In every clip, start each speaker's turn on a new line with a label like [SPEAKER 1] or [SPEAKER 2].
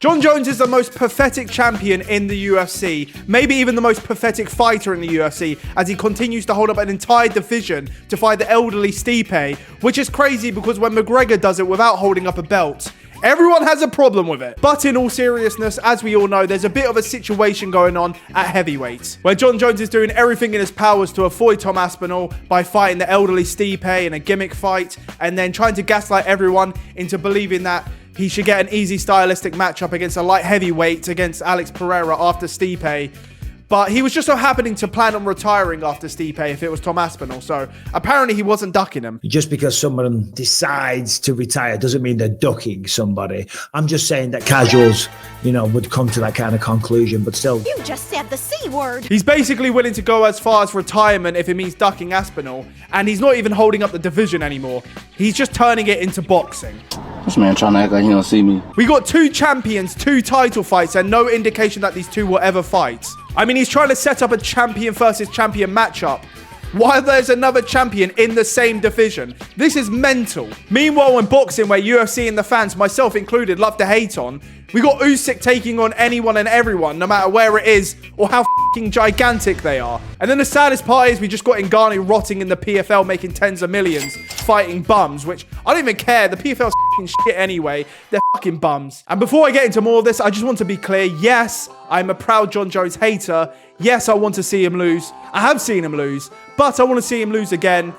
[SPEAKER 1] Jon Jones is the most pathetic champion in the UFC, maybe even the most pathetic fighter in the UFC, as he continues to hold up an entire division to fight the elderly Stipe, which is crazy because when McGregor does it without holding up a belt, everyone has a problem with it. But in all seriousness, as we all know, there's a bit of a situation going on at heavyweight, where Jon Jones is doing everything in his powers to avoid Tom Aspinall by fighting the elderly Stipe in a gimmick fight, and then trying to gaslight everyone into believing that he should get an easy stylistic matchup against a light heavyweight against Alex Pereira after Stipe. But he was just so happening to plan on retiring after Stipe if it was Tom Aspinall. So apparently he wasn't ducking him.
[SPEAKER 2] Just because someone decides to retire doesn't mean they're ducking somebody. I'm just saying that casuals, would come to that kind of conclusion, but still.
[SPEAKER 3] You just said the C word.
[SPEAKER 1] He's basically willing to go as far as retirement if it means ducking Aspinall. And he's not even holding up the division anymore. He's just turning it into boxing.
[SPEAKER 4] This man trying to act like he don't see me.
[SPEAKER 1] We got 2 champions, 2 title fights, and no indication that these 2 will ever fight. I mean, he's trying to set up a champion versus champion matchup while there's another champion in the same division. This is mental. Meanwhile, in boxing, where UFC and the fans, myself included, love to hate on, we got Usyk taking on anyone and everyone, no matter where it is or how fucking gigantic they are. And then the saddest part is we just got Ngannou rotting in the PFL, making tens of millions, fighting bums, which I don't even care. The PFL's fucking shit anyway. They're fucking bums. And before I get into more of this, I just want to be clear. Yes, I'm a proud Jon Jones hater. Yes, I want to see him lose. I have seen him lose, but I want to see him lose again,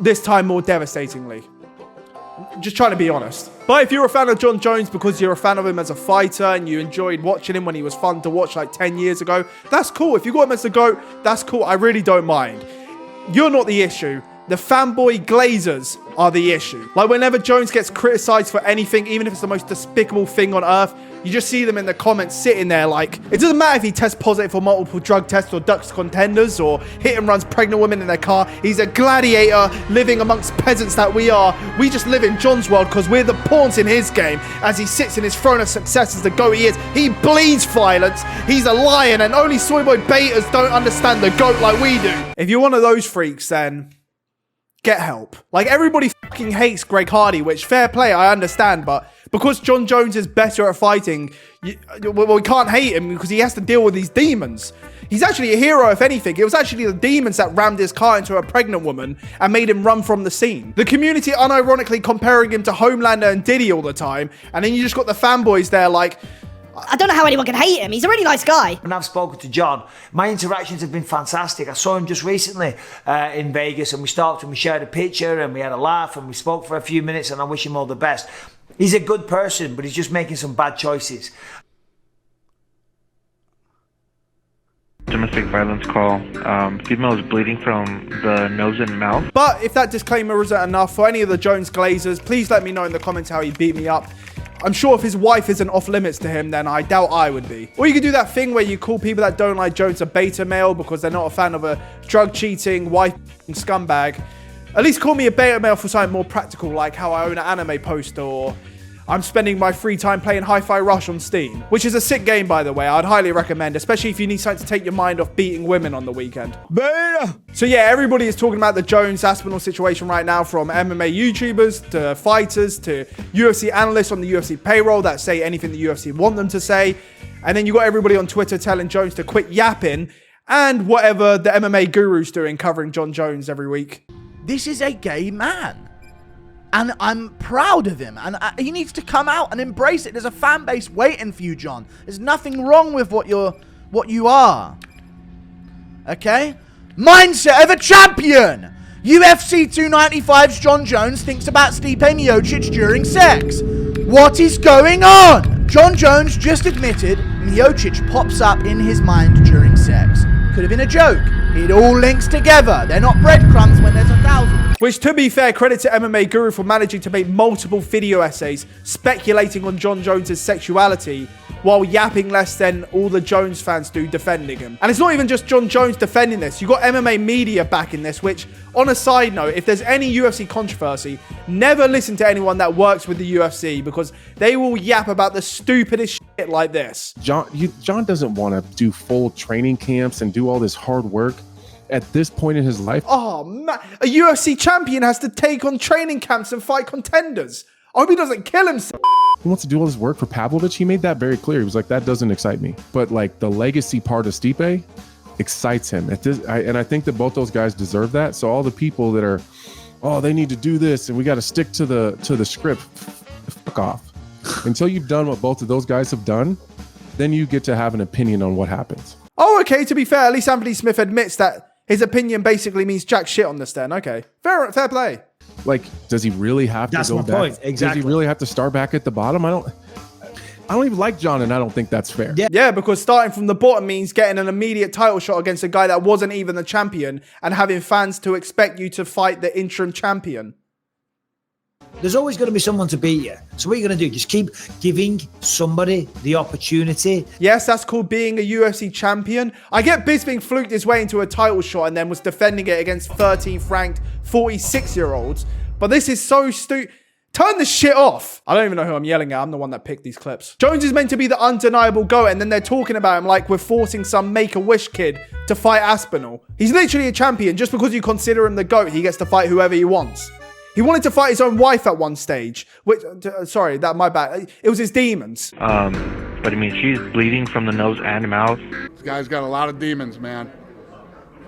[SPEAKER 1] this time more devastatingly. Just trying to be honest. But if you're a fan of Jon Jones because you're a fan of him as a fighter and you enjoyed watching him when he was fun to watch like 10 years ago, that's cool. If you got him as the GOAT, that's cool. I really don't mind. You're not the issue. The fanboy glazers are the issue. Like, whenever Jones gets criticized for anything, even if it's the most despicable thing on earth, you just see them in the comments sitting there like, it doesn't matter if he tests positive for multiple drug tests or ducks contenders or hit and runs pregnant women in their car. He's a gladiator living amongst peasants that we are. We just live in Jon's world because we're the pawns in his game as he sits in his throne of success as the GOAT he is. He bleeds violence. He's a lion, and only soyboy betas don't understand the GOAT like we do. If you're one of those freaks, then get help. Like, everybody fucking hates Greg Hardy, which, fair play, I understand, but because Jon Jones is better at fighting, we can't hate him because he has to deal with these demons. He's actually a hero, if anything. It was actually the demons that rammed his car into a pregnant woman and made him run from the scene. The community unironically comparing him to Homelander and Diddy all the time, and then you just got the fanboys there like,
[SPEAKER 3] I don't know how anyone can hate him. He's a really nice guy.
[SPEAKER 2] When I've spoken to Jon, my interactions have been fantastic. I saw him just recently in Vegas, and we stopped and we shared a picture and we had a laugh and we spoke for a few minutes, and I wish him all the best. He's a good person, but he's just making some bad choices.
[SPEAKER 5] Domestic violence call. Female is bleeding from the nose and mouth.
[SPEAKER 1] But if that disclaimer isn't enough for any of the Jones glazers, please let me know in the comments how he beat me up. I'm sure if his wife isn't off limits to him, then I doubt I would be. Or you could do that thing where you call people that don't like Jones a beta male because they're not a fan of a drug cheating, wife scumbag. At least call me a beta male for something more practical, like how I own an anime poster, or I'm spending my free time playing Hi-Fi Rush on Steam, which is a sick game, by the way. I'd highly recommend, especially if you need something to take your mind off beating women on the weekend. Beta! So yeah, everybody is talking about the Jones-Aspinall situation right now, from MMA YouTubers to fighters to UFC analysts on the UFC payroll that say anything the UFC want them to say. And then you got everybody on Twitter telling Jones to quit yapping, and whatever the MMA guru's doing, covering Jon Jones every week.
[SPEAKER 6] This is a gay man. And I'm proud of him. And he needs to come out and embrace it. There's a fan base waiting for you, Jon. There's nothing wrong with what you are. Okay? Mindset of a champion. UFC 295's Jon Jones thinks about Stipe Miocic during sex. What is going on? Jon Jones just admitted Miocic pops up in his mind during sex. Could have been a joke. It all links together. They're not breadcrumbs when there's 1,000.
[SPEAKER 1] Which, to be fair, credit to MMA Guru for managing to make multiple video essays speculating on Jon Jones' sexuality while yapping less than all the Jones fans do defending him. And it's not even just Jon Jones defending this. You got MMA media backing this, which, on a side note, if there's any UFC controversy, never listen to anyone that works with the UFC because they will yap about the stupidest shit like this.
[SPEAKER 7] Jon doesn't want to do full training camps and do all this hard work at this point in his life.
[SPEAKER 1] Oh, man. A UFC champion has to take on training camps and fight contenders. I hope he doesn't kill himself.
[SPEAKER 7] he wants to do all this work for Pavlovich. He made that very clear. He was like, that doesn't excite me. But like the legacy part of Stipe excites him. And I think that both those guys deserve that. So all the people that are, oh, they need to do this and we got to stick to the script. Fuck off. Until you've done what both of those guys have done, then you get to have an opinion on what happens.
[SPEAKER 1] Oh, okay. To be fair, at least Anthony Smith admits that his opinion basically means jack shit on this then. Okay. Fair play.
[SPEAKER 7] Like, does he really have
[SPEAKER 2] That's
[SPEAKER 7] to go
[SPEAKER 2] my
[SPEAKER 7] back?
[SPEAKER 2] point. Exactly.
[SPEAKER 7] Does he really have to start back at the bottom? I don't even like John, and I don't think that's fair.
[SPEAKER 1] Yeah, because starting from the bottom means getting an immediate title shot against a guy that wasn't even the champion and having fans to expect you to fight the interim champion.
[SPEAKER 2] There's always going to be someone to beat you. So what are you going to do? Just keep giving somebody the opportunity.
[SPEAKER 1] Yes, that's called being a UFC champion. I get Bisping fluked his way into a title shot and then was defending it against 13th ranked 46-year-olds. But this is so stupid. Turn the shit off. I don't even know who I'm yelling at. I'm the one that picked these clips. Jones is meant to be the undeniable GOAT, and then they're talking about him like we're forcing some Make-A-Wish kid to fight Aspinall. He's literally a champion. Just because you consider him the GOAT, he gets to fight whoever he wants. He wanted to fight his own wife at one stage. Which, sorry, that my bad. It was his demons.
[SPEAKER 5] But I mean, she's bleeding from the nose and mouth.
[SPEAKER 8] This guy's got a lot of demons, man.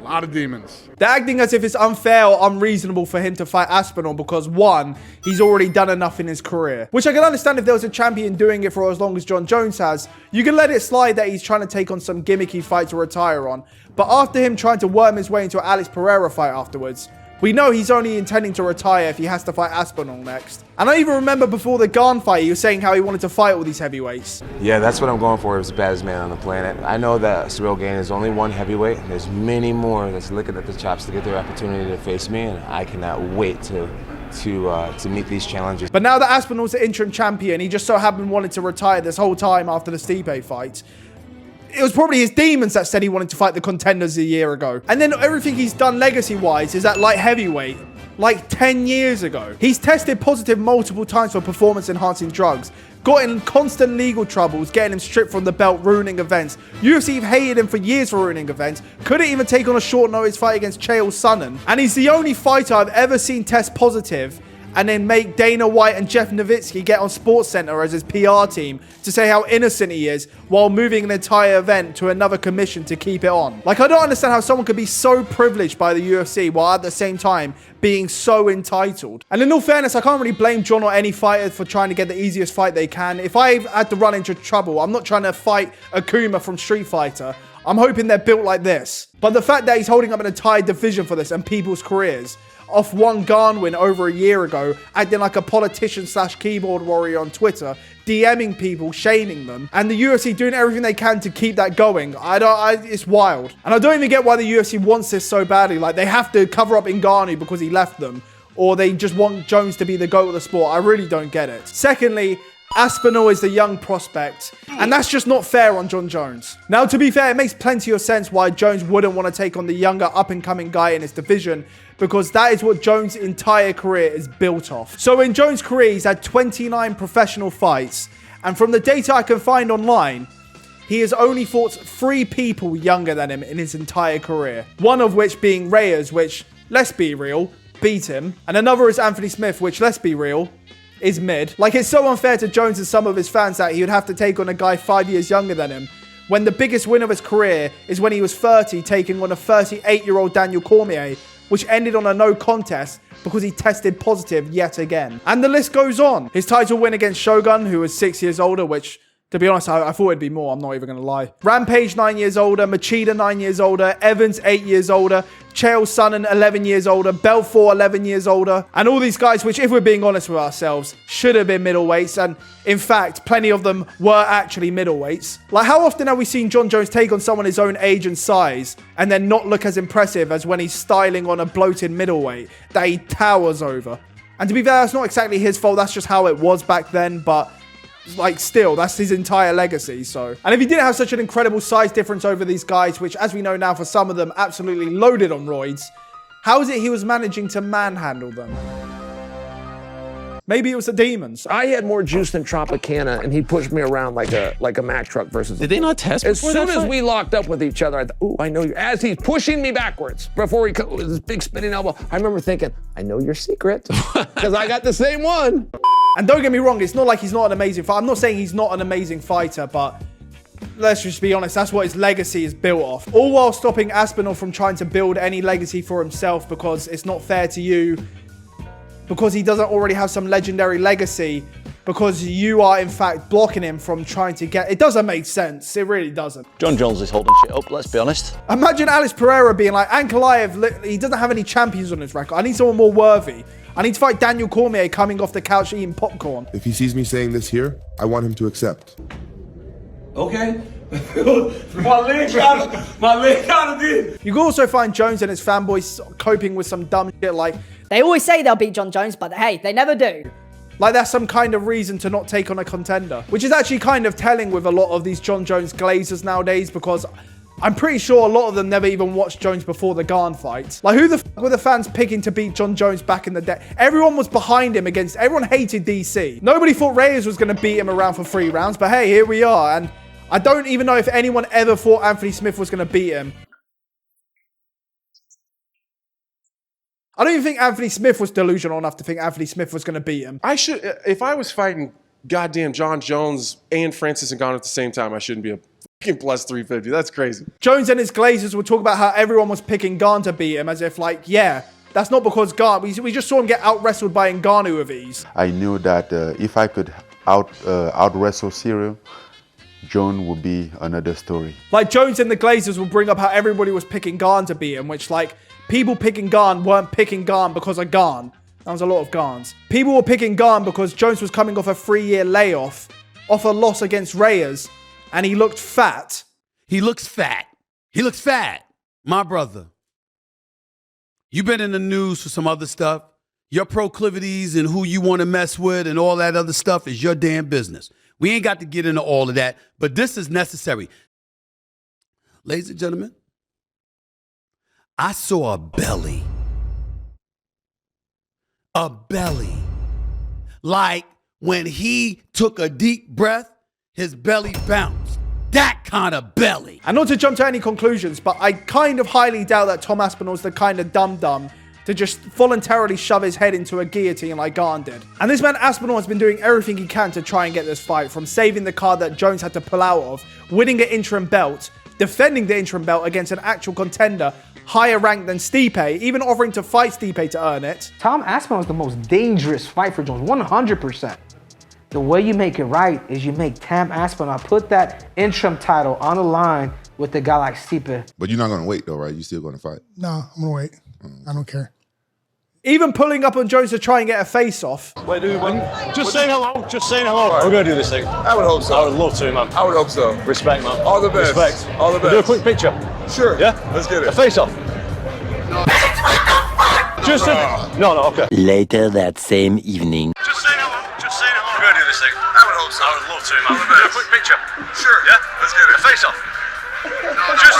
[SPEAKER 8] A lot of demons.
[SPEAKER 1] They're acting as if it's unfair or unreasonable for him to fight Aspinall because, one, he's already done enough in his career. Which I can understand if there was a champion doing it for as long as John Jones has. You can let it slide that he's trying to take on some gimmicky fight to retire on. But after him trying to worm his way into an Alex Pereira fight afterwards, we know he's only intending to retire if he has to fight Aspinall next. And I even remember before the Garn fight, he was saying how he wanted to fight all these heavyweights.
[SPEAKER 9] Yeah, that's what I'm going for, is the baddest man on the planet. I know that Cyril Gane is only one heavyweight. There's many more that's looking at the chops to get their opportunity to face me, and I cannot wait to meet these challenges.
[SPEAKER 1] But now that Aspinall's the interim champion, he just so happened wanted to retire this whole time after the Stipe fight. It was probably his demons that said he wanted to fight the contenders a year ago. And then everything he's done legacy-wise is at light heavyweight, like 10 years ago. He's tested positive multiple times for performance-enhancing drugs, got in constant legal troubles, getting him stripped from the belt, ruining events. UFC have hated him for years for ruining events, couldn't even take on a short-notice fight against Chael Sonnen. And he's the only fighter I've ever seen test positive and then make Dana White and Jeff Nowitzki get on SportsCenter as his PR team to say how innocent he is while moving an entire event to another commission to keep it on. Like, I don't understand how someone could be so privileged by the UFC while at the same time being so entitled. And in all fairness, I can't really blame John or any fighter for trying to get the easiest fight they can. If I had to run into trouble, I'm not trying to fight Akuma from Street Fighter. I'm hoping they're built like this. But the fact that he's holding up an entire division for this and people's careers off one Garn win over a year ago, acting like a politician / keyboard warrior on Twitter, DMing people, shaming them, and the UFC doing everything they can to keep that going. It's wild. And I don't even get why the UFC wants this so badly. Like, they have to cover up Ngannou because he left them, or they just want Jones to be the GOAT of the sport. I really don't get it. Secondly, Aspinall is the young prospect, and that's just not fair on John Jones. Now, to be fair, it makes plenty of sense why Jones wouldn't want to take on the younger up-and-coming guy in his division, because that is what Jones' entire career is built off. So in Jones' career, he's had 29 professional fights, and from the data I can find online, he has only fought 3 people younger than him in his entire career. One of which being Reyes, which, let's be real, beat him, and another is Anthony Smith, which, let's be real, is mid. Like, it's so unfair to Jones and some of his fans that he would have to take on a guy 5 years younger than him, when the biggest win of his career is when he was 30, taking on a 38-year-old Daniel Cormier, which ended on a no contest because he tested positive yet again. And the list goes on. His title win against Shogun, who was 6 years older, which, to be honest, I thought it'd be more. I'm not even going to lie. Rampage, 9 years older. Machida, 9 years older. Evans, 8 years older. Chael Sonnen, 11 years older. Belfort, 11 years older. And all these guys, which, if we're being honest with ourselves, should have been middleweights. And in fact, plenty of them were actually middleweights. Like, how often have we seen John Jones take on someone his own age and size and then not look as impressive as when he's styling on a bloated middleweight that he towers over? And to be fair, that's not exactly his fault. That's just how it was back then. But like, still, that's his entire legacy, so. And if he didn't have such an incredible size difference over these guys, which, as we know now, for some of them, absolutely loaded on roids, how is it he was managing to manhandle them? Maybe it was the demons.
[SPEAKER 10] I had more juice than Tropicana, and he pushed me around like a Mack truck versus.
[SPEAKER 11] Did they not test?
[SPEAKER 10] As soon as we locked up with each other, I thought, "Ooh, I know you." As he's pushing me backwards before he with his big spinning elbow, I remember thinking, "I know your secret," because I got the same one.
[SPEAKER 1] And don't get me wrong, it's not like he's not an amazing fighter. I'm not saying he's not an amazing fighter, but let's just be honest, that's what his legacy is built off. All while stopping Aspinall from trying to build any legacy for himself because it's not fair to you, because he doesn't already have some legendary legacy, because you are in fact blocking him from trying to get... It doesn't make sense. It really doesn't.
[SPEAKER 11] John Jones is holding shit up, let's be honest.
[SPEAKER 1] Imagine Alex Pereira being like, Ankalaev, he doesn't have any champions on his record. I need someone more worthy. I need to fight Daniel Cormier coming off the couch eating popcorn.
[SPEAKER 12] If he sees me saying this here, I want him to accept.
[SPEAKER 13] Okay. my leg kind of did.
[SPEAKER 1] You can also find Jones and his fanboys coping with some dumb shit like...
[SPEAKER 3] They always say they'll beat John Jones, but hey, they never do.
[SPEAKER 1] Like that's some kind of reason to not take on a contender. Which is actually kind of telling with a lot of these John Jones glazers nowadays, because I'm pretty sure a lot of them never even watched Jones before the Garn fight. Like who the f were the fans picking to beat John Jones back in the day? Everyone was behind him against... Everyone hated DC. Nobody thought Reyes was going to beat him around for 3 rounds, but hey, here we are. And I don't even know if anyone ever thought Anthony Smith was going to beat him. I don't even think Anthony Smith was delusional enough to think Anthony Smith was going to beat him.
[SPEAKER 7] I should, if I was fighting goddamn John Jones and Francis Ngannou at the same time, I shouldn't be a fucking plus 350. That's crazy.
[SPEAKER 1] Jones and his glazers would talk about how everyone was picking Garn to beat him, as if like, yeah, that's not because Garn, we just saw him get out-wrestled by Ngannou with ease.
[SPEAKER 14] I knew that if I could out-wrestle Cyril, Jones would be another story.
[SPEAKER 1] Like Jones and the glazers would bring up how everybody was picking Garn to beat him, which like, people picking Garn weren't picking Garn because of Garn. That was a lot of Garns. People were picking Garn because Jones was coming off a 3-year layoff, off a loss against Reyes, and he looked fat.
[SPEAKER 13] He looks fat. He looks fat. My brother. You've been in the news for some other stuff. Your proclivities and who you want to mess with and all that other stuff is your damn business. We ain't got to get into all of that, but this is necessary. Ladies and gentlemen, I saw a belly. A belly. Like when he took a deep breath, his belly bounced. That kind of belly.
[SPEAKER 1] And not to jump to any conclusions, but I kind of highly doubt that Tom Aspinall's the kind of dum-dum to just voluntarily shove his head into a guillotine like Garn did. And this man Aspinall has been doing everything he can to try and get this fight, from saving the card that Jones had to pull out of, winning an interim belt, defending the interim belt against an actual contender higher ranked than Stipe, even offering to fight Stipe to earn it.
[SPEAKER 15] Tom Aspinall is the most dangerous fight for Jones, 100%. The way you make it right is you make Tom Aspinall put that interim title on the line with a guy like Stipe.
[SPEAKER 12] But you're not going to wait though, right? You're still going to fight?
[SPEAKER 16] No, I'm going to wait. I don't care.
[SPEAKER 1] Even pulling up on Jones to try and get a face-off.
[SPEAKER 17] Wait, dude, just saying hello. Just saying hello. Right. We're going to do this thing.
[SPEAKER 18] I would hope so.
[SPEAKER 17] I would love to, man.
[SPEAKER 18] I would hope so.
[SPEAKER 17] Respect, man.
[SPEAKER 18] All the best.
[SPEAKER 17] Respect.
[SPEAKER 18] All the best.
[SPEAKER 17] We'll do a quick picture.
[SPEAKER 18] Sure.
[SPEAKER 17] Yeah?
[SPEAKER 18] Let's get it.
[SPEAKER 17] A face-off. Just no, okay.
[SPEAKER 19] Later that same evening.
[SPEAKER 17] Just saying hello. Just saying hello. We're going to do this thing. I would hope so. I would love to, man. We'll do a quick picture.
[SPEAKER 18] Sure.
[SPEAKER 17] Yeah?
[SPEAKER 18] Let's get it.
[SPEAKER 17] A face-off. Just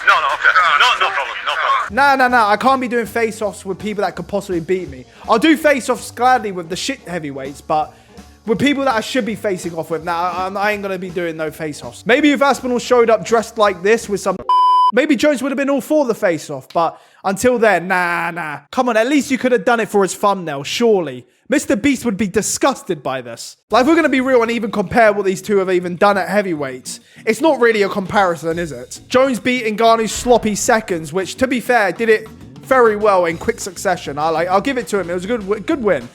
[SPEAKER 17] no, okay. No problem. No problem.
[SPEAKER 1] Nah. I can't be doing face-offs with people that could possibly beat me. I'll do face-offs gladly with the shit heavyweights, but with people that I should be facing off with, I ain't gonna be doing no face-offs. Maybe if Aspinall showed up dressed like this with some... Maybe Jones would have been all for the face-off, but until then, nah. Come on, at least you could have done it for his thumbnail, surely. Mr. Beast would be disgusted by this. Like, if we're going to be real and even compare what these two have even done at heavyweights, it's not really a comparison, is it? Jones beat Ngannou's sloppy seconds, which, to be fair, did it very well in quick succession. I'll give it to him. It was a good win.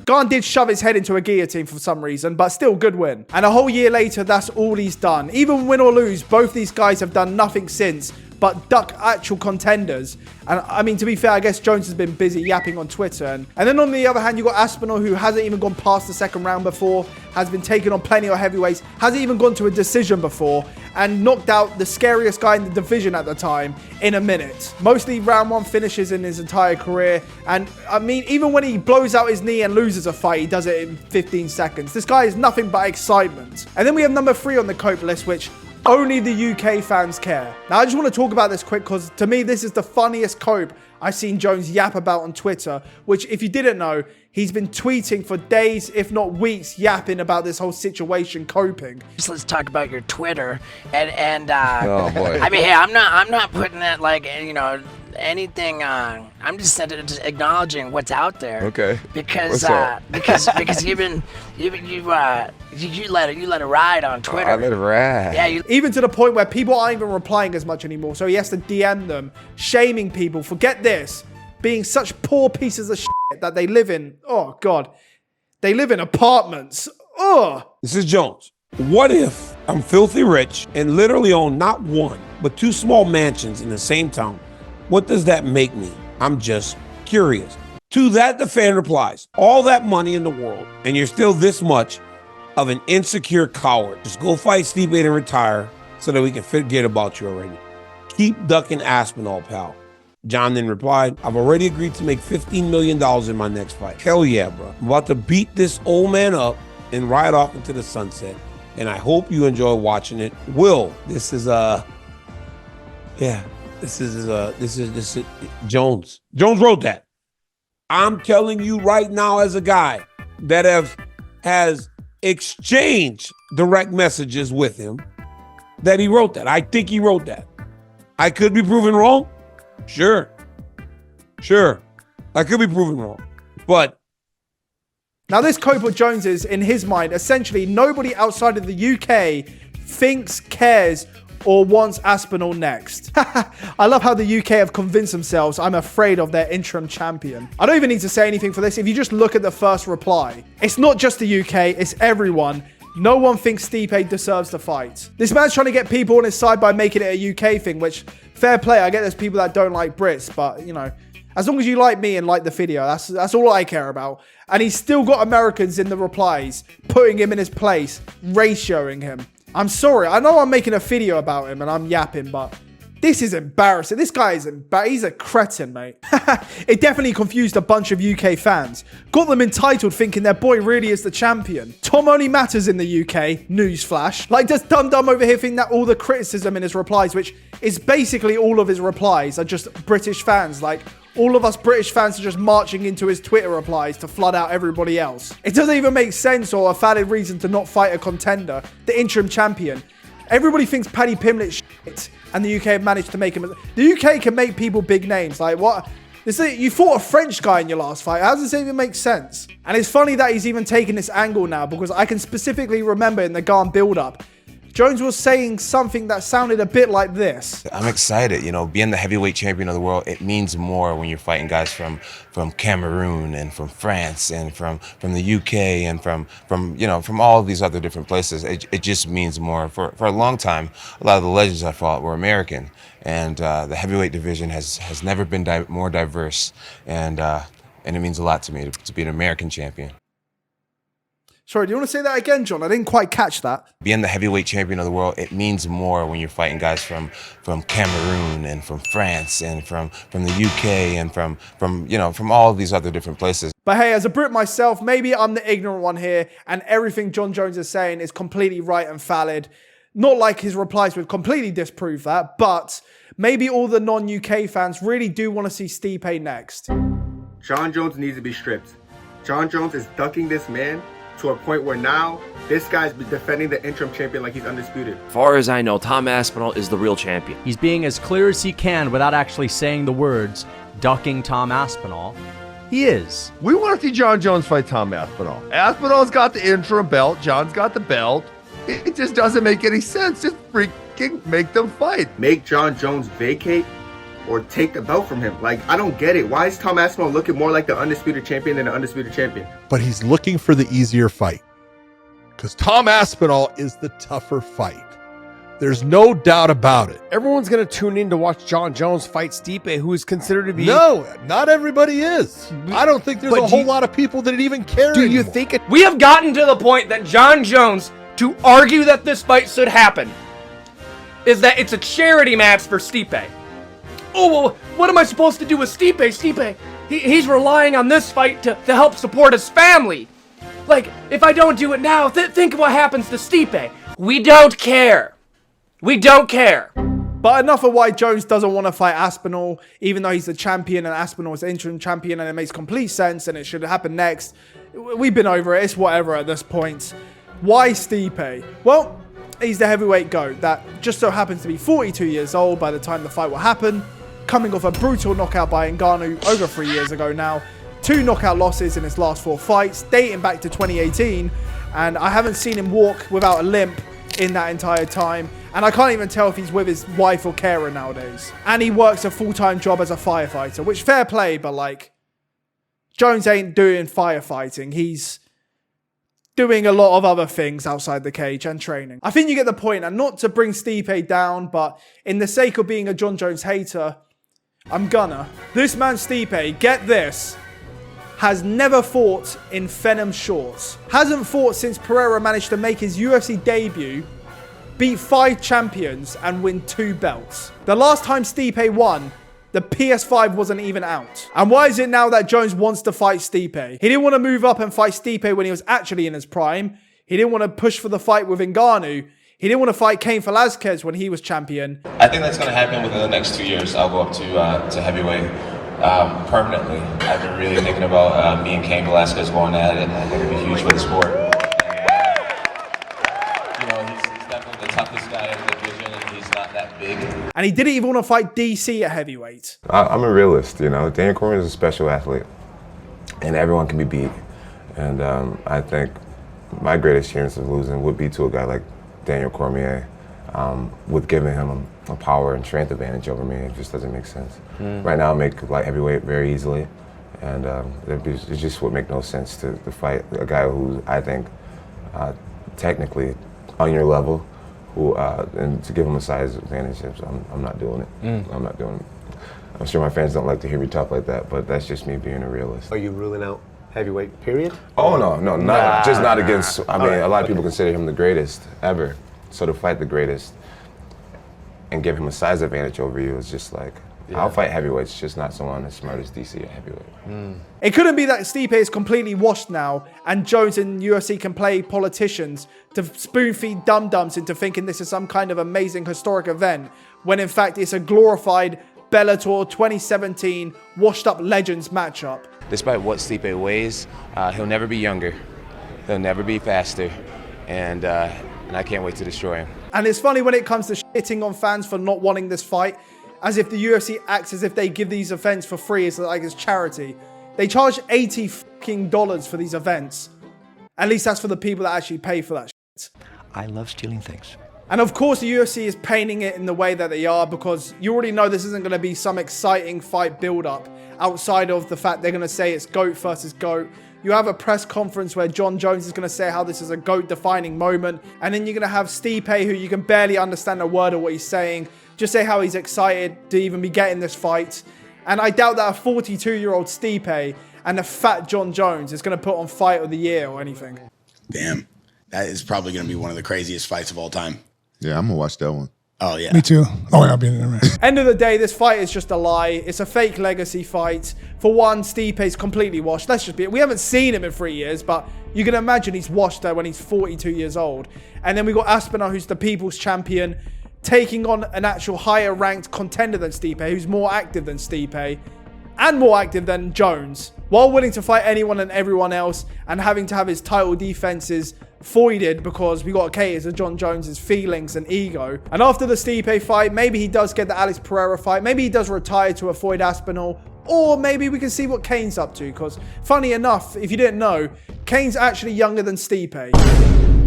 [SPEAKER 1] Garn did shove his head into a guillotine for some reason, but still good win. And a whole year later, that's all he's done. Even win or lose, both these guys have done nothing since but duck actual contenders. And I mean, to be fair, I guess Jones has been busy yapping on Twitter. And then on the other hand, you got Aspinall, who hasn't even gone past the second round before, has been taking on plenty of heavyweights, hasn't even gone to a decision before, and knocked out the scariest guy in the division at the time in a minute. Mostly round 1 finishes in his entire career. And I mean, even when he blows out his knee and loses a fight, he does it in 15 seconds. This guy is nothing but excitement. And then we have number 3 on the cope list, which only the UK fans care. Now, I just want to talk about this quick because to me, this is the funniest cope I've seen Jones yap about on Twitter, which, if you didn't know, he's been tweeting for days, if not weeks, yapping about this whole situation, coping.
[SPEAKER 20] Just let's talk about your Twitter and
[SPEAKER 10] oh boy.
[SPEAKER 20] I mean, hey, I'm not putting that like, you know,
[SPEAKER 18] anything. I'm just acknowledging what's out there.
[SPEAKER 20] Okay.
[SPEAKER 18] Because
[SPEAKER 20] What's up?
[SPEAKER 18] because you let it ride on Twitter.
[SPEAKER 20] I let it ride.
[SPEAKER 18] Yeah.
[SPEAKER 1] Even to the point where people aren't even replying as much anymore. So he has to DM them, shaming people. Forget this, being such poor pieces of shit that they live in. Oh God, they live in apartments. Oh.
[SPEAKER 21] This is Jones. What if I'm filthy rich and literally own not one, but 2 small mansions in the same town? What does that make me? I'm just curious. To that, the fan replies, all that money in the world, and you're still this much of an insecure coward. Just go fight Steve and retire so that we can forget about you already. Keep ducking Aspinall, pal. John then replied, I've already agreed to make $15 million in my next fight. Hell yeah, bro. I'm about to beat this old man up and ride off into the sunset. And I hope you enjoy watching it. Will, this is Jones. Jones wrote that. I'm telling you right now, as a guy that has exchanged direct messages with him, that he wrote that. I think he wrote that. I could be proven wrong. Sure. I could be proven wrong. But
[SPEAKER 1] now this Cobra Jones is, in his mind, essentially nobody outside of the UK thinks, cares, or wants Aspinall next. I love how the UK have convinced themselves I'm afraid of their interim champion. I don't even need to say anything for this. If you just look at the first reply, it's not just the UK, it's everyone. No one thinks Stipe deserves to fight. This man's trying to get people on his side by making it a UK thing, which, fair play, I get there's people that don't like Brits, but, you know, as long as you like me and like the video, that's all I care about. And he's still got Americans in the replies, putting him in his place, ratioing him. I'm sorry, I know I'm making a video about him and I'm yapping, but this is embarrassing. This guy is he's a cretin, mate. It definitely confused a bunch of UK fans. Got them entitled thinking their boy really is the champion. Tom only matters in the UK, newsflash. Like, does Dum Dum over here think that all the criticism in his replies, which is basically all of his replies, are just British fans? Like, all of us British fans are just marching into his Twitter replies to flood out everybody else. It doesn't even make sense or a valid reason to not fight a contender, the interim champion. Everybody thinks Paddy Pimlet's shit, and the UK have managed to make him. The UK can make people big names. Like, what? You fought a French guy in your last fight. How does this even make sense? And it's funny that he's even taking this angle now, because I can specifically remember in the Garn build-up, Jones was saying something that sounded a bit like this.
[SPEAKER 9] I'm excited, you know, being the heavyweight champion of the world, it means more when you're fighting guys from Cameroon and from France and from the UK and from all of these other different places. It just means more. For a long time, a lot of the legends I fought were American, and the heavyweight division has never been more diverse, and it means a lot to me to be an American champion.
[SPEAKER 1] Sorry, do you want to say that again, John? I didn't quite catch that.
[SPEAKER 9] Being the heavyweight champion of the world, it means more when you're fighting guys from Cameroon and from France and from the UK and from all of these other different places.
[SPEAKER 1] But hey, as a Brit myself, maybe I'm the ignorant one here, and everything John Jones is saying is completely right and valid. Not like his replies would completely disprove that, but maybe all the non-UK fans really do want to see Stipe next.
[SPEAKER 22] John Jones needs to be stripped. John Jones is ducking this man to a point where now this guy's defending the interim champion like he's undisputed.
[SPEAKER 23] As far as I know, Tom Aspinall is the real champion.
[SPEAKER 24] He's being as clear as he can without actually saying the words, ducking Tom Aspinall. He is.
[SPEAKER 20] We want to see John Jones fight Tom Aspinall. Aspinall's got the interim belt. John's got the belt. It just doesn't make any sense. Just freaking make them fight.
[SPEAKER 22] Make John Jones vacate or take the belt from him. Like, I don't get it. Why is Tom Aspinall looking more like the undisputed champion than the undisputed champion?
[SPEAKER 25] But he's looking for the easier fight, because Tom Aspinall is the tougher fight. There's no doubt about it.
[SPEAKER 26] Everyone's going to tune in to watch John Jones fight Stipe, who is considered to be...
[SPEAKER 25] No, not everybody is. I don't think there's a whole lot of people that even care
[SPEAKER 26] Do you
[SPEAKER 25] anymore.
[SPEAKER 26] think it...
[SPEAKER 27] We have gotten to the point that John Jones, to argue that this fight should happen, is that it's a charity match for Stipe. Oh, well, what am I supposed to do with Stipe? Stipe, he's relying on this fight to help support his family. Like, if I don't do it now, think of what happens to Stipe. We don't care. We don't care.
[SPEAKER 1] But enough of why Jones doesn't want to fight Aspinall, even though he's the champion and Aspinall is the interim champion, and it makes complete sense and it should happen next. We've been over it. It's whatever at this point. Why Stipe? Well, he's the heavyweight GOAT that just so happens to be 42 years old by the time the fight will happen. coming off a brutal knockout by Ngannou over 3 years ago now. 2 knockout losses in his last 4 fights, dating back to 2018. And I haven't seen him walk without a limp in that entire time. And I can't even tell if he's with his wife or carer nowadays. And he works a full-time job as a firefighter, which fair play, but like, Jones ain't doing firefighting. He's doing a lot of other things outside the cage and training. I think you get the point, and not to bring Stipe down, but in the sake of being a Jon Jones hater, I'm gonna. This man Stipe, get this, has never fought in Phenom shorts. Hasn't fought since Pereira managed to make his UFC debut, beat 5 champions, and win 2 belts. The last time Stipe won, the PS5 wasn't even out. And why is it now that Jones wants to fight Stipe? He didn't want to move up and fight Stipe when he was actually in his prime. He didn't want to push for the fight with Ngannou. He didn't want to fight Cain Velasquez when he was champion.
[SPEAKER 9] I think that's going to happen within the next 2 years. I'll go up to heavyweight permanently. I've been really thinking about me and Cain Velasquez going at it. I think it'd be huge for the sport. You know, he's definitely the toughest guy in the division, and he's not that big.
[SPEAKER 1] And he didn't even want to fight DC at heavyweight.
[SPEAKER 9] I'm a realist, you know. Daniel Cormier is a special athlete, and everyone can be beat. And I think my greatest chance of losing would be to a guy like Daniel Cormier, with giving him a power and strength advantage over me. It just doesn't make sense. Right now, I make light heavyweight very easily, and it just would make no sense to fight a guy who I think technically on your level, and to give him a size advantage. I'm not doing it. I'm not doing it. I'm sure my fans don't like to hear me talk like that, but that's just me being a realist.
[SPEAKER 2] Are you ruling out heavyweight, period?
[SPEAKER 9] Oh, no, just not against, I mean, a lot of people consider him the greatest ever. So to fight the greatest and give him a size advantage over you is just like, I'll fight heavyweights, just not someone as smart as DC at heavyweight.
[SPEAKER 1] It couldn't be that Stipe is completely washed now and Jones and UFC can play politicians to spoon-feed dum-dums into thinking this is some kind of amazing historic event, when in fact it's a glorified Bellator 2017 washed-up legends matchup.
[SPEAKER 9] Despite what Stipe weighs, he'll never be younger, he'll never be faster, and I can't wait to destroy him.
[SPEAKER 1] And it's funny when it comes to shitting on fans for not wanting this fight, as if the UFC acts as if they give these events for free, it's like it's charity. They charge $80 for these events. At least that's for the people that actually pay for that shit.
[SPEAKER 3] I love stealing things.
[SPEAKER 1] And of course the UFC is painting it in the way that they are, because you already know this isn't going to be some exciting fight build-up outside of the fact they're going to say it's GOAT versus GOAT. You have a press conference where Jon Jones is going to say how this is a GOAT-defining moment. And then you're going to have Stipe, who you can barely understand a word of what he's saying, just say how he's excited to even be getting this fight. And I doubt that a 42-year-old Stipe and a fat Jon Jones is going to put on Fight of the Year or anything.
[SPEAKER 4] Damn. That is probably going to be one of the craziest fights of all time.
[SPEAKER 12] Yeah, I'm going to watch that one.
[SPEAKER 4] Oh, yeah.
[SPEAKER 16] Me too. Oh, yeah, I'll be in there.
[SPEAKER 1] End of the day, this fight is just a lie. It's a fake legacy fight. For one, Stipe's completely washed. Let's just be... We haven't seen him in 3 years, but you can imagine he's washed there when he's 42 years old. And then we got Aspinall, who's the people's champion, taking on an actual higher ranked contender than Stipe, who's more active than Stipe and more active than Jones, while willing to fight anyone and everyone else and having to have his title defenses voided because we got to cater to Jon Jones's feelings and ego. And after the Stipe fight, maybe he does get the Alex Pereira fight, maybe he does retire to avoid Aspinall, or maybe we can see what Cain's up to, because funny enough, if you didn't know, Cain's actually younger than Stipe.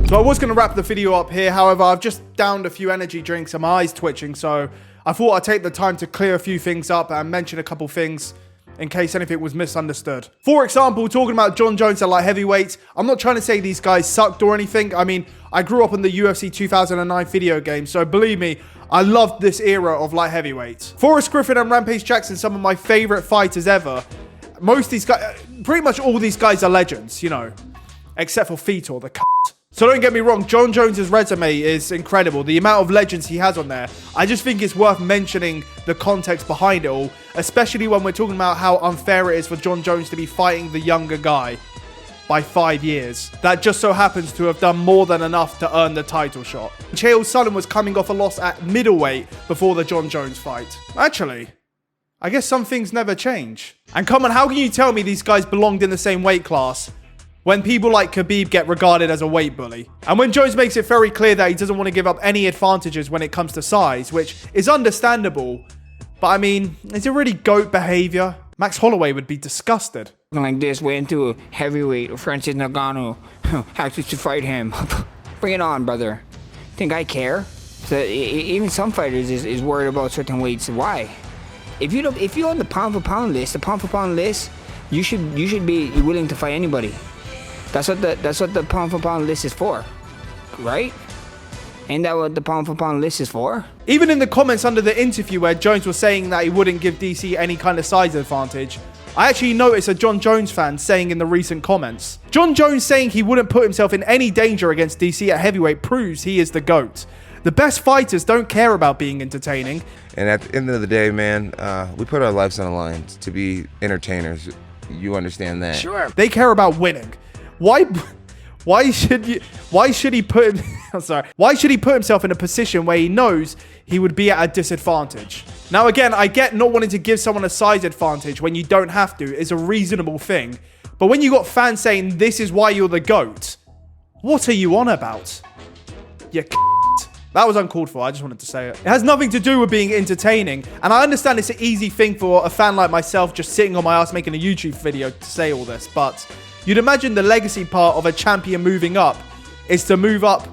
[SPEAKER 1] So I was going to wrap the video up here, however, I've just downed a few energy drinks and my eyes twitching, so I thought I'd take the time to clear a few things up and mention a couple things in case anything was misunderstood. For example, talking about Jon Jones at light heavyweight, I'm not trying to say these guys sucked or anything. I mean, I grew up on the UFC 2009 video game, so believe me, I loved this era of light heavyweight. Forrest Griffin and Rampage Jackson, some of my favorite fighters ever. Most of these guys, pretty much all these guys are legends, you know, except for Fetor, the cunt. So don't get me wrong, Jon Jones's resume is incredible. The amount of legends he has on there. I just think it's worth mentioning the context behind it all, especially when we're talking about how unfair it is for Jon Jones to be fighting the younger guy by 5 years. That just so happens to have done more than enough to earn the title shot. Chael Sonnen was coming off a loss at middleweight before the Jon Jones fight. Actually, I guess some things never change. And come on, how can you tell me these guys belonged in the same weight class when people like Khabib get regarded as a weight bully? And when Jones makes it very clear that he doesn't want to give up any advantages when it comes to size, which is understandable, But I mean, is it really GOAT behavior? Max Holloway would be disgusted.
[SPEAKER 3] Like this, way into a heavyweight, Francis Ngannou has to fight him. Bring it on, brother. Think I care? So even some fighters is worried about certain weights. Why? If you're on the pound for pound list, you should be willing to fight anybody. That's what the pound for pound list is for, right? Ain't that what the pound for pound list is for?
[SPEAKER 1] Even in the comments under the interview where Jones was saying that he wouldn't give DC any kind of size advantage, I actually noticed a John Jones fan saying in the recent comments, John Jones saying he wouldn't put himself in any danger against DC at heavyweight proves he is the GOAT. The best fighters don't care about being entertaining. And at the end of the day, man, we put our lives on the line to be entertainers. You understand that? Sure. They care about winning. Why should he put himself in a position where he knows he would be at a disadvantage? Now again, I get not wanting to give someone a size advantage when you don't have to is a reasonable thing. But when you got fans saying this is why you're the GOAT, what are you on about? You That was uncalled for, I just wanted to say it. It has nothing to do with being entertaining, and I understand it's an easy thing for a fan like myself just sitting on my ass making a YouTube video to say all this, but you'd imagine the legacy part of a champion moving up is to move up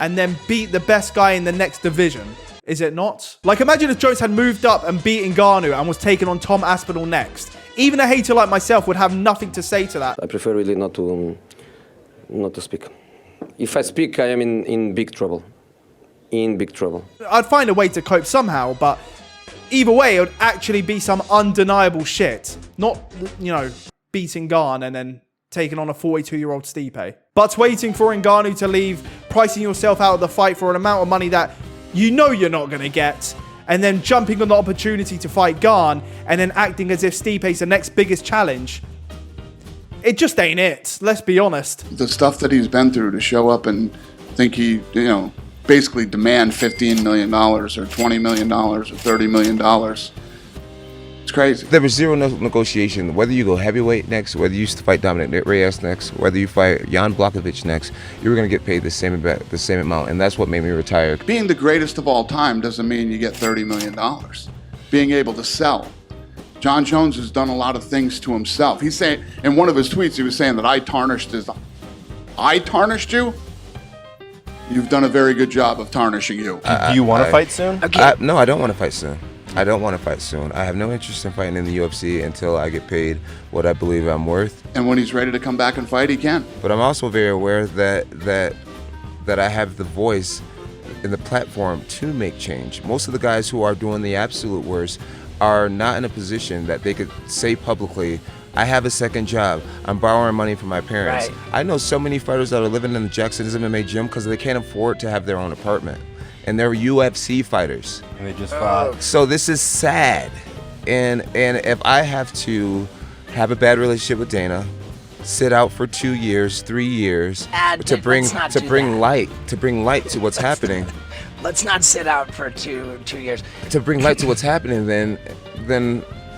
[SPEAKER 1] and then beat the best guy in the next division. Is it not? Like, imagine if Jones had moved up and beat Ngannou and was taking on Tom Aspinall next. Even a hater like myself would have nothing to say to that.
[SPEAKER 5] I prefer really not to speak. If I speak, I am in big trouble. In big trouble.
[SPEAKER 1] I'd find a way to cope somehow, but either way, it would actually be some undeniable shit. Not, you know, beating Garn and then taking on a 42-year-old Stipe. But waiting for Ngannou to leave, pricing yourself out of the fight for an amount of money that you know you're not going to get, and then jumping on the opportunity to fight Garn, and then acting as if Stipe's the next biggest challenge. It just ain't it, let's be honest.
[SPEAKER 6] The stuff that he's been through to show up and think he, you know, basically demand $15 million or $20 million or $30 million. It's crazy.
[SPEAKER 9] There was zero negotiation. Whether you go heavyweight next, whether you used to fight Dominic Reyes next, whether you fight Jan Blachowicz next, you were going to get paid the same amount, and that's what made me retire.
[SPEAKER 6] Being the greatest of all time doesn't mean you get $30 million. Being able to sell. John Jones has done a lot of things to himself. He's saying, in one of his tweets, he was saying that I tarnished you? You've done a very good job of tarnishing you.
[SPEAKER 9] Do you want to fight soon? No, I don't want to fight soon. I don't want to fight soon. I have no interest in fighting in the UFC until I get paid what I believe I'm worth.
[SPEAKER 6] And when he's ready to come back and fight, he can.
[SPEAKER 9] But I'm also very aware that I have the voice and the platform to make change. Most of the guys who are doing the absolute worst are not in a position that they could say publicly, I have a second job. I'm borrowing money from my parents. Right. I know so many fighters that are living in the Jackson's MMA gym because they can't afford to have their own apartment. And they're UFC fighters. And they just fought. So this is sad. And if I have to have a bad relationship with Dana, sit out for 2 years, 3 years to bring light to what's happening.
[SPEAKER 18] Let's not sit out for two years.
[SPEAKER 9] To bring light to what's happening, then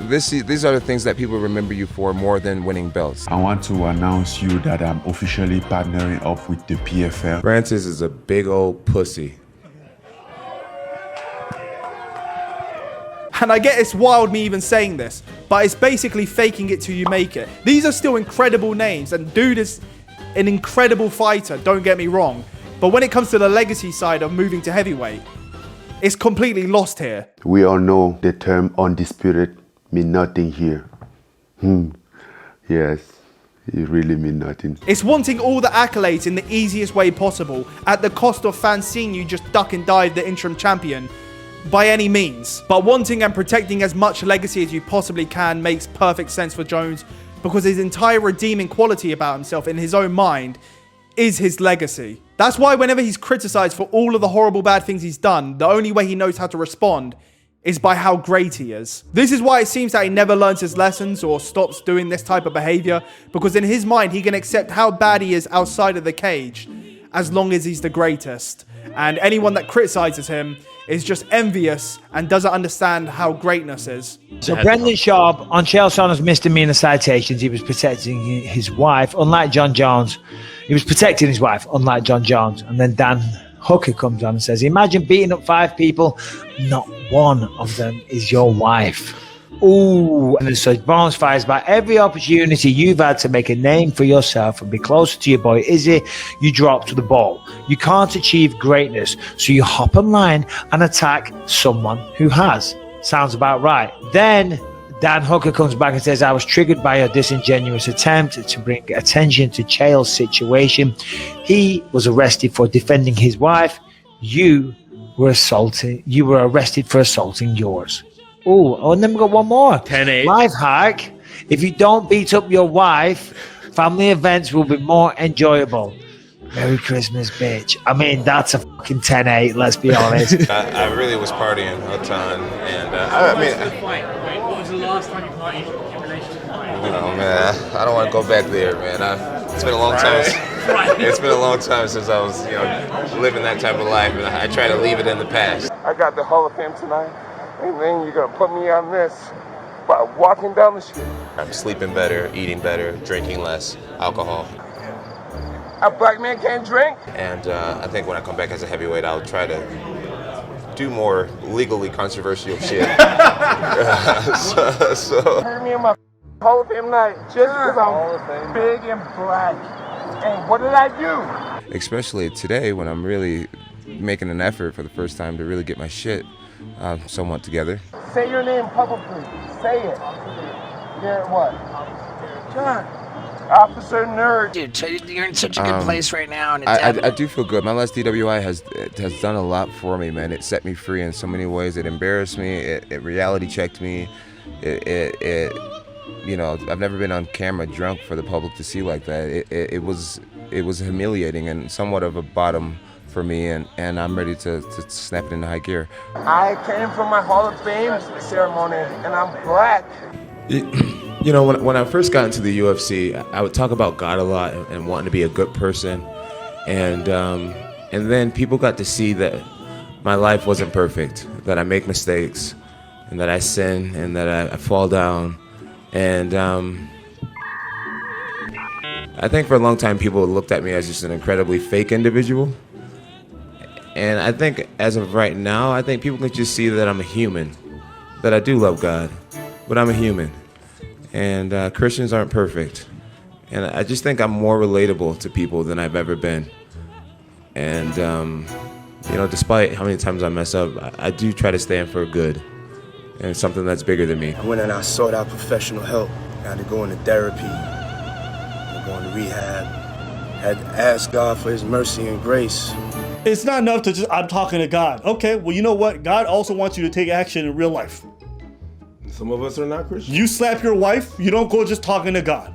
[SPEAKER 9] these are the things that people remember you for more than winning belts.
[SPEAKER 7] I want to announce you that I'm officially partnering up with the PFL.
[SPEAKER 9] Francis is a big old pussy.
[SPEAKER 1] And I get it's wild me even saying this, but it's basically faking it till you make it. These are still incredible names, and dude is an incredible fighter, don't get me wrong. But when it comes to the legacy side of moving to heavyweight, it's completely lost here.
[SPEAKER 7] We all know the term undisputed mean nothing here. Yes, it really mean nothing.
[SPEAKER 1] It's wanting all the accolades in the easiest way possible at the cost of fans seeing you just duck and dive the interim champion by any means. But wanting and protecting as much legacy as you possibly can makes perfect sense for Jones, because his entire redeeming quality about himself in his own mind is his legacy. That's why whenever he's criticized for all of the horrible bad things he's done, the only way he knows how to respond is by how great he is. This is why it seems that he never learns his lessons or stops doing this type of behavior, because in his mind he can accept how bad he is outside of the cage as long as he's the greatest. And anyone that criticizes him is just envious and doesn't understand how greatness is.
[SPEAKER 8] So Brendan Schaub, on Chael Sonnen's misdemeanor citations, he was protecting his wife, unlike John Jones. He was protecting his wife, unlike John Jones. And then Dan Hooker comes on and says, imagine beating up 5 people, not one of them is your wife. Ooh, and so Bones fires back. Every opportunity you've had to make a name for yourself and be closer to your boy Izzy, you drop to the ball. You can't achieve greatness, so you hop online and attack someone who has. Sounds about right. Then Dan Hooker comes back and says, I was triggered by your disingenuous attempt to bring attention to Chael's situation. He was arrested for defending his wife. You were arrested for assaulting yours. Oh, and then we got one more.
[SPEAKER 1] 10-8.
[SPEAKER 8] Life hack. If you don't beat up your wife, family events will be more enjoyable. Merry Christmas, bitch. I mean, that's a fucking 10-8, let's be honest.
[SPEAKER 9] I really was partying a ton, and
[SPEAKER 10] What was the last time you partied in relation to the fight?
[SPEAKER 9] Oh man, I don't want to go back there, man. It's been a long time. It's been a long time since I was, living that type of life, and I try to leave it in the past. I got the Hall of Fame tonight, and then you're gonna put me on this by walking down the street. I'm sleeping better, eating better, drinking less alcohol. A black man can't drink. And I think when I come back as a heavyweight, I'll try to do more legally controversial shit. so heard me in my Hall of Fame night just because I'm big and black. And what did I do? Especially today when I'm really making an effort for the first time to really get my shit somewhat together. Say your name publicly. Say it. You're what? John. Officer Nerd.
[SPEAKER 18] Dude, you're in such a good place right now. And
[SPEAKER 9] I do feel good. My last DWI has done a lot for me, man. It set me free in so many ways. It embarrassed me. It reality checked me. I've never been on camera drunk for the public to see like that. It was humiliating and somewhat of a bottom for me, and I'm ready to snap it into high gear. I came from my Hall of Fame ceremony, and I'm black. When I first got into the UFC, I would talk about God a lot and wanting to be a good person, and then people got to see that my life wasn't perfect, that I make mistakes, and that I sin, and that I fall down, and I think for a long time people looked at me as just an incredibly fake individual, and I think as of right now, I think people can just see that I'm a human, that I do love God, but I'm a human. And Christians aren't perfect. And I just think I'm more relatable to people than I've ever been. And, despite how many times I mess up, I do try to stand for good and something that's bigger than me.
[SPEAKER 11] I went and I sought out professional help. I had to go into therapy, going to rehab. Had to ask God for his mercy and grace.
[SPEAKER 13] It's not enough to just, I'm talking to God. Okay, well, you know what? God also wants you to take action in real life.
[SPEAKER 9] Some of us are not Christians.
[SPEAKER 13] You slap your wife, you don't go just talking to God.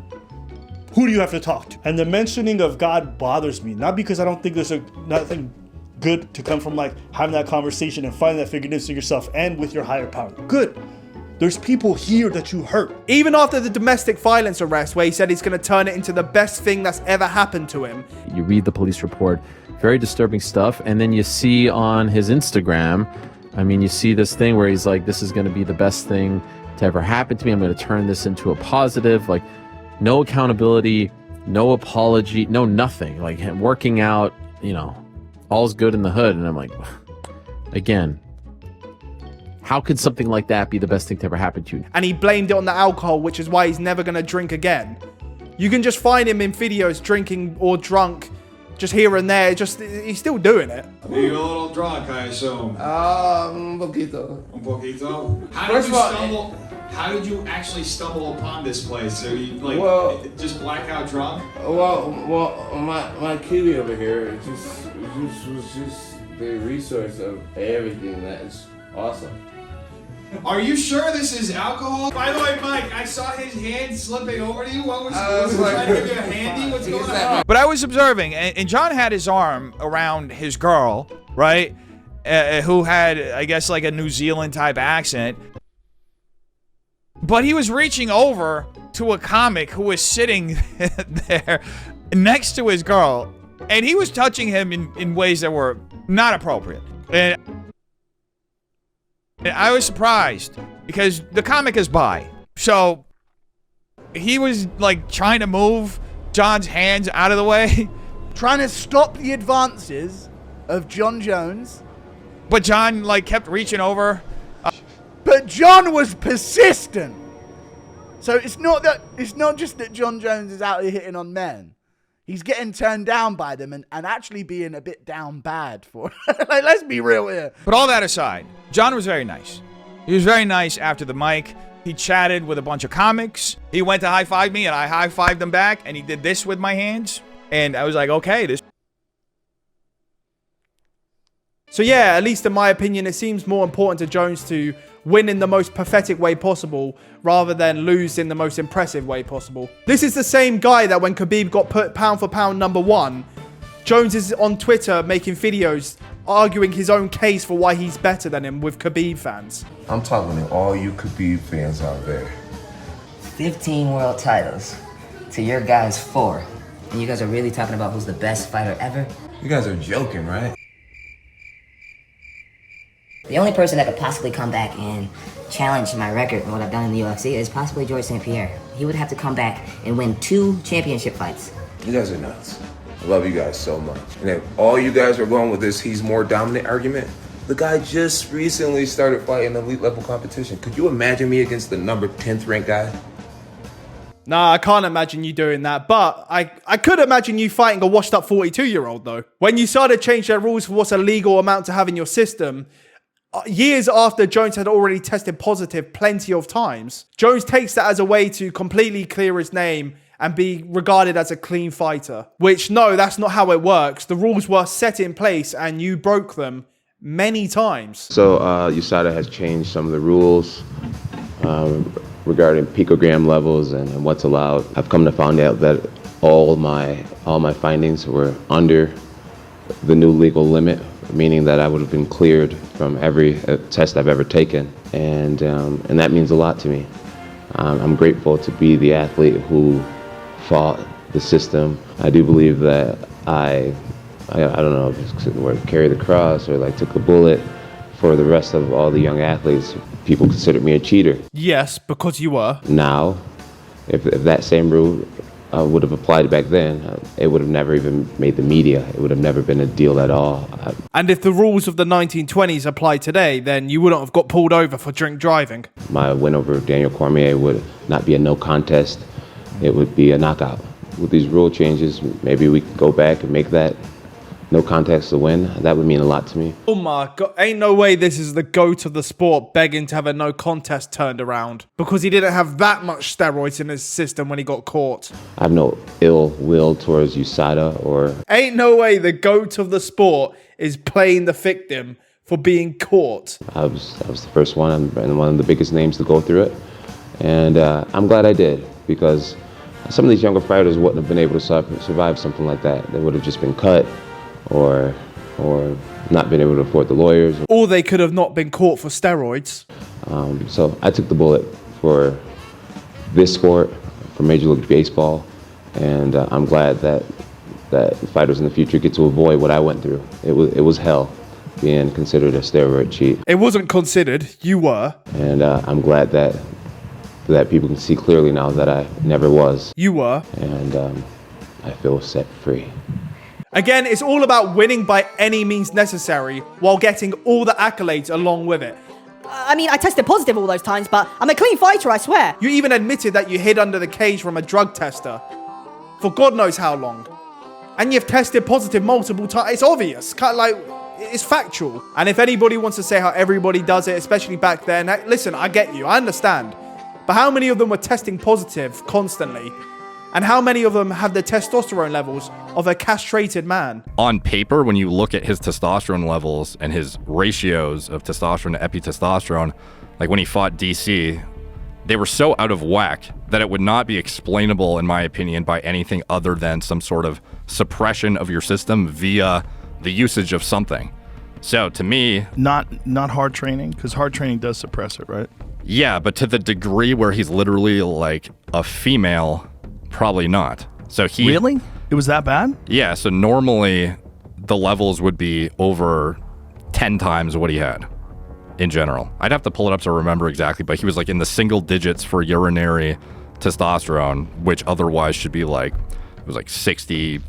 [SPEAKER 13] Who do you have to talk to? And the mentioning of God bothers me, not because I don't think there's nothing good to come from like having that conversation and finding that forgiveness in yourself and with your higher power. Good. There's people here that you hurt.
[SPEAKER 1] Even after the domestic violence arrest, where he said he's going to turn it into the best thing that's ever happened to him.
[SPEAKER 14] You read the police report, very disturbing stuff, and then you see on his Instagram, you see this thing where he's like, this is going to be the best thing to ever happen to me. I'm going to turn this into a positive. Like, no accountability, no apology, no nothing. Like, him working out, all's good in the hood. And I'm like, again, how could something like that be the best thing to ever happen to you?
[SPEAKER 1] And he blamed it on the alcohol, which is why he's never going to drink again. You can just find him in videos drinking or drunk, just here and there. He's still doing it.
[SPEAKER 15] You're a little drunk, I assume.
[SPEAKER 11] Un poquito.
[SPEAKER 15] Un poquito? How did you actually stumble upon this place? Are you just blackout drunk?
[SPEAKER 17] Well, my kitty over here was just the resource of everything. That's awesome.
[SPEAKER 15] Are you sure this is alcohol? By the way, Mike, I saw his hand slipping over to you. What was he trying to give you a handy? What's going on?
[SPEAKER 19] But I was observing, and John had his arm around his girl, right? Who had, I guess, like a New Zealand type accent. But he was reaching over to a comic who was sitting there next to his girl, and he was touching him in ways that were not appropriate. And I was surprised because the comic is bi. So he was like trying to move John's hands out of the way.
[SPEAKER 28] Trying to stop the advances
[SPEAKER 20] of John Jones.
[SPEAKER 19] But John, like, kept reaching over.
[SPEAKER 20] But John was persistent. So it's not just that John Jones is out here hitting on men. He's getting turned down by them and actually being a bit down bad for it. Like, let's be real here.
[SPEAKER 19] But all that aside, John was very nice. He was very nice after the mic. He chatted with a bunch of comics. He went to high-five me, and I high-fived him back, and he did this with my hands. And I was like, okay, this...
[SPEAKER 1] So yeah, at least in my opinion, it seems more important to Jones to win in the most pathetic way possible rather than lose in the most impressive way possible. This is the same guy that when Khabib got put pound for pound #1, Jones is on Twitter making videos arguing his own case for why he's better than him with Khabib fans.
[SPEAKER 21] I'm talking to all you Khabib fans out there.
[SPEAKER 22] 15 world titles to your guys 4. And you guys are really talking about who's the best fighter ever?
[SPEAKER 21] You guys are joking, right?
[SPEAKER 22] The only person that could possibly come back and challenge my record and what I've done in the UFC is possibly George St. Pierre. He would have to come back and win 2 championship fights.
[SPEAKER 21] You guys are nuts. I love you guys so much. And if all you guys are going with this he's more dominant argument, the guy just recently started fighting elite level competition. Could you imagine me against the number 10th ranked guy?
[SPEAKER 1] Nah, I can't imagine you doing that, but I could imagine you fighting a washed up 42-year-old though. When you started to change their rules for what's a legal amount to have in your system, years after Jones had already tested positive plenty of times, Jones takes that as a way to completely clear his name and be regarded as a clean fighter. Which, no, that's not how it works. The rules were set in place and you broke them many times.
[SPEAKER 9] So USADA has changed some of the rules regarding picogram levels and what's allowed. I've come to find out that all my findings were under the new legal limit, meaning that I would have been cleared from every test I've ever taken, and that means a lot to me. I'm grateful to be the athlete who fought the system. I do believe that I don't know if it's the word carry the cross or like took the bullet for the rest of all the young athletes. People considered me a cheater.
[SPEAKER 1] Yes, because you were.
[SPEAKER 9] Now, if that same rule would have applied back then, it would have never even made the media. It would have never been a deal at all.
[SPEAKER 1] And if the rules of the 1920s applied today, then you wouldn't have got pulled over for drink driving.
[SPEAKER 9] My win over Daniel Cormier would not be a no contest. It would be a knockout. With these rule changes, maybe we can go back and make that no contest to win. That would mean a lot to me.
[SPEAKER 1] Oh my God, ain't no way this is the GOAT of the sport begging to have a no contest turned around because he didn't have that much steroids in his system when he got caught.
[SPEAKER 9] I have no ill will towards USADA or...
[SPEAKER 1] Ain't no way the GOAT of the sport is playing the victim for being caught.
[SPEAKER 9] I was the first one and one of the biggest names to go through it. And I'm glad I did, because some of these younger fighters wouldn't have been able to survive something like that. They would have just been cut or not been able to afford the lawyers.
[SPEAKER 1] Or they could have not been caught for steroids.
[SPEAKER 9] So I took the bullet for this sport, for Major League Baseball, and I'm glad that fighters in the future get to avoid what I went through. It was hell being considered a steroid cheat.
[SPEAKER 1] It wasn't considered, you were.
[SPEAKER 9] And I'm glad that people can see clearly now that I never was.
[SPEAKER 1] You were.
[SPEAKER 9] And I feel set free.
[SPEAKER 1] Again, it's all about winning by any means necessary while getting all the accolades along with it.
[SPEAKER 23] I mean, I tested positive all those times, but I'm a clean fighter, I swear.
[SPEAKER 1] You even admitted that you hid under the cage from a drug tester for God knows how long. And you've tested positive multiple times. It's obvious. Kind of like, it's factual. And if anybody wants to say how everybody does it, especially back then, listen, I get you. I understand. But how many of them were testing positive constantly? And how many of them have the testosterone levels of a castrated man?
[SPEAKER 24] On paper, when you look at his testosterone levels and his ratios of testosterone to epitestosterone, like when he fought DC, they were so out of whack that it would not be explainable, in my opinion, by anything other than some sort of suppression of your system via the usage of something. So to me...
[SPEAKER 13] Not hard training, because hard training does suppress it, right?
[SPEAKER 24] Yeah, but to the degree where he's literally like a female... Probably not. So he...
[SPEAKER 13] Really? It was that bad?
[SPEAKER 24] Yeah, so normally the levels would be over 10 times what he had in general. I'd have to pull it up to remember exactly, but he was like in the single digits for urinary testosterone, which otherwise should be like, it was like 60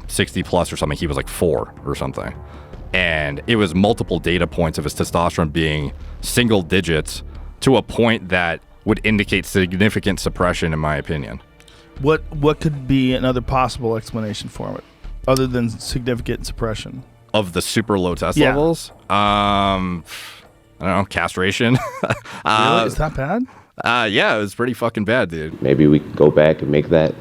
[SPEAKER 24] plus or something. He was like 4 or something. And it was multiple data points of his testosterone being single digits to a point that would indicate significant suppression, in my opinion.
[SPEAKER 13] What could be another possible explanation for it, other than significant suppression?
[SPEAKER 24] Of the super low test
[SPEAKER 13] Yeah.
[SPEAKER 24] levels? I don't know, castration.
[SPEAKER 13] Really? Is that bad?
[SPEAKER 24] Yeah, it was pretty fucking bad, dude.
[SPEAKER 5] Maybe we could go back and make that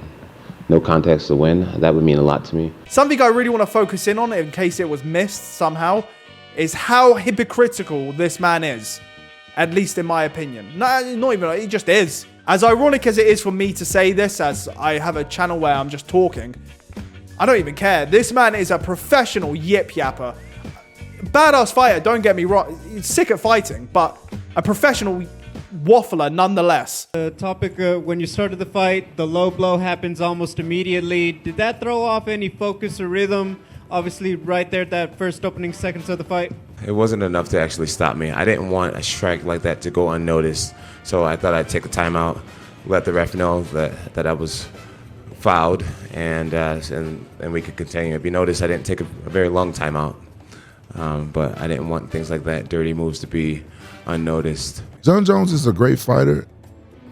[SPEAKER 5] no context to win. That would mean a lot to me.
[SPEAKER 1] Something I really want to focus in on, in case it was missed somehow, is how hypocritical this man is. At least in my opinion. No, not even, it just is. As ironic as it is for me to say this, as I have a channel where I'm just talking, I don't even care. This man is a professional yip yapper. Badass fighter, don't get me wrong. He's sick at fighting, but a professional waffler nonetheless.
[SPEAKER 2] The topic, when you started the fight, the low blow happens almost immediately. Did that throw off any focus or rhythm? Obviously, right there at that first opening seconds of the fight.
[SPEAKER 21] It wasn't enough to actually stop me. I didn't want a strike like that to go unnoticed. So I thought I'd take a timeout, let the ref know that I was fouled, and we could continue. If you notice, I didn't take a very long timeout. But I didn't want things like that, dirty moves, to be unnoticed.
[SPEAKER 4] John Jones is a great fighter,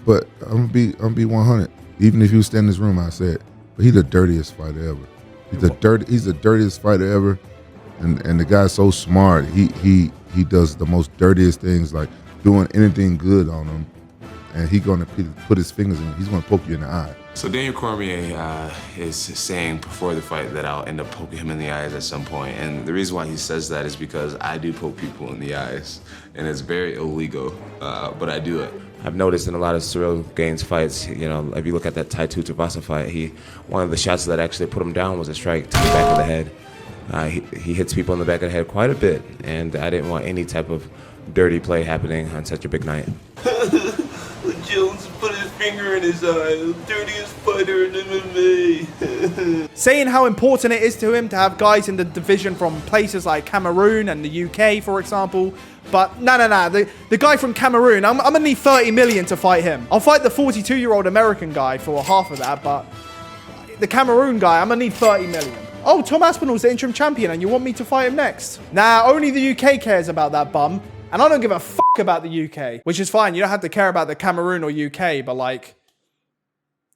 [SPEAKER 4] but I'm gonna be 100. Even if you stand in this room, I said, but he's the dirtiest fighter ever. He's the dirtiest fighter ever, and the guy's so smart. He does the most dirtiest things, like doing anything good on him, and he's gonna put his fingers in. He's gonna poke you in the eye.
[SPEAKER 21] So Daniel Cormier is saying before the fight that I'll end up poking him in the eyes at some point. And the reason why he says that is because I do poke people in the eyes, and it's very illegal, but I do it. I've noticed in a lot of Cyril Gaines fights, you know, if you look at that Tai Tuivasa fight, one of the shots that actually put him down was a strike to the back of the head. He hits people in the back of the head quite a bit, and I didn't want any type of dirty play happening on such a big night.
[SPEAKER 17] Jones put his finger in his eye, the dirtiest fighter in MMA.
[SPEAKER 1] Saying how important it is to him to have guys in the division from places like Cameroon and the UK, for example. But no. The guy from Cameroon, I'm going to need 30 million to fight him. I'll fight the 42-year-old American guy for half of that, but the Cameroon guy, I'm going to need 30 million. Oh, Tom Aspinall's the interim champion and you want me to fight him next? Nah, only the UK cares about that bum. And I don't give a fuck about the UK, which is fine. You don't have to care about the Cameroon or UK, but like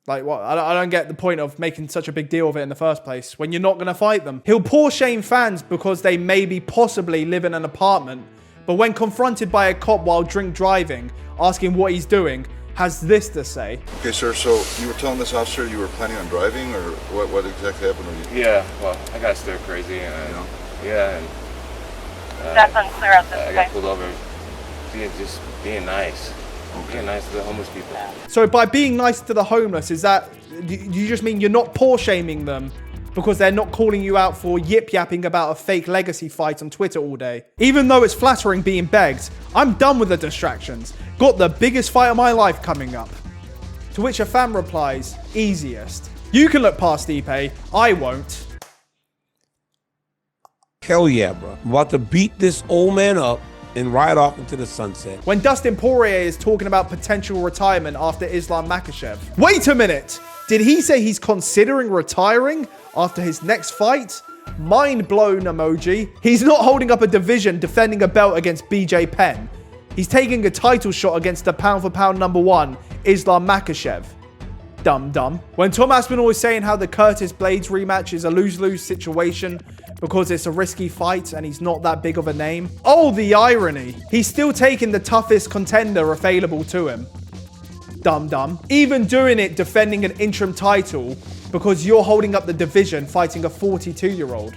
[SPEAKER 1] what? I don't get the point of making such a big deal of it in the first place when you're not going to fight them. He'll pour shame fans because they maybe possibly live in an apartment, but when confronted by a cop while drink driving, asking what he's doing, has this to say.
[SPEAKER 12] Okay, sir, so you were telling this officer you were planning on driving, or what exactly happened?
[SPEAKER 9] Yeah, well, I got stir crazy, and and
[SPEAKER 16] that's unclear at this
[SPEAKER 9] I got pulled over being nice. Being nice to the homeless people.
[SPEAKER 1] So by being nice to the homeless, do you just mean you're not poor shaming them because they're not calling you out for yip yapping about a fake legacy fight on Twitter all day? Even though it's flattering being begged, I'm done with the distractions. Got the biggest fight of my life coming up. To which a fan replies, easiest. You can look past Stipe, I won't.
[SPEAKER 25] Hell yeah, bro. I'm about to beat this old man up and ride off into the sunset.
[SPEAKER 1] When Dustin Poirier is talking about potential retirement after Islam Makhachev. Wait a minute! Did he say he's considering retiring after his next fight? Mind blown emoji. He's not holding up a division defending a belt against BJ Penn. He's taking a title shot against the pound for pound #1, Islam Makhachev. Dumb. When Tom Aspinall is saying how the Curtis Blades rematch is a lose-lose situation because it's a risky fight and he's not that big of a name. Oh, the irony. He's still taking the toughest contender available to him. Dumb. Even doing it defending an interim title because you're holding up the division fighting a 42-year-old.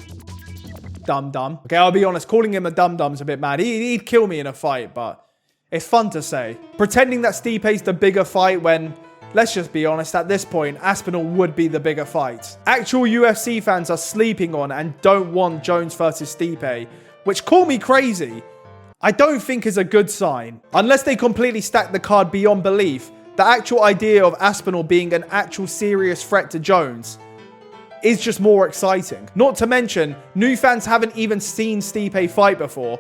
[SPEAKER 1] Dumb. Okay, I'll be honest, calling him a dumb-dumb's a bit mad. He'd kill me in a fight, but it's fun to say. Pretending that Stipe's the bigger fight when, let's just be honest, at this point, Aspinall would be the bigger fight. Actual UFC fans are sleeping on and don't want Jones versus Stipe, which, call me crazy, I don't think is a good sign. Unless they completely stack the card beyond belief, the actual idea of Aspinall being an actual serious threat to Jones is just more exciting. Not to mention, new fans haven't even seen Stipe fight before,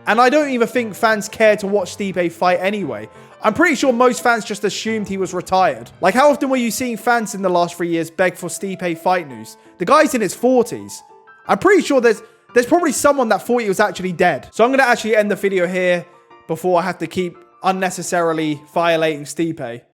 [SPEAKER 1] and I don't even think fans care to watch Stipe fight anyway. I'm pretty sure most fans just assumed he was retired. Like, how often were you seeing fans in the last 3 years beg for Stipe fight news? The guy's in his 40s. I'm pretty sure there's There's probably someone that thought he was actually dead. So I'm going to actually end the video here before I have to keep unnecessarily violating Stipe.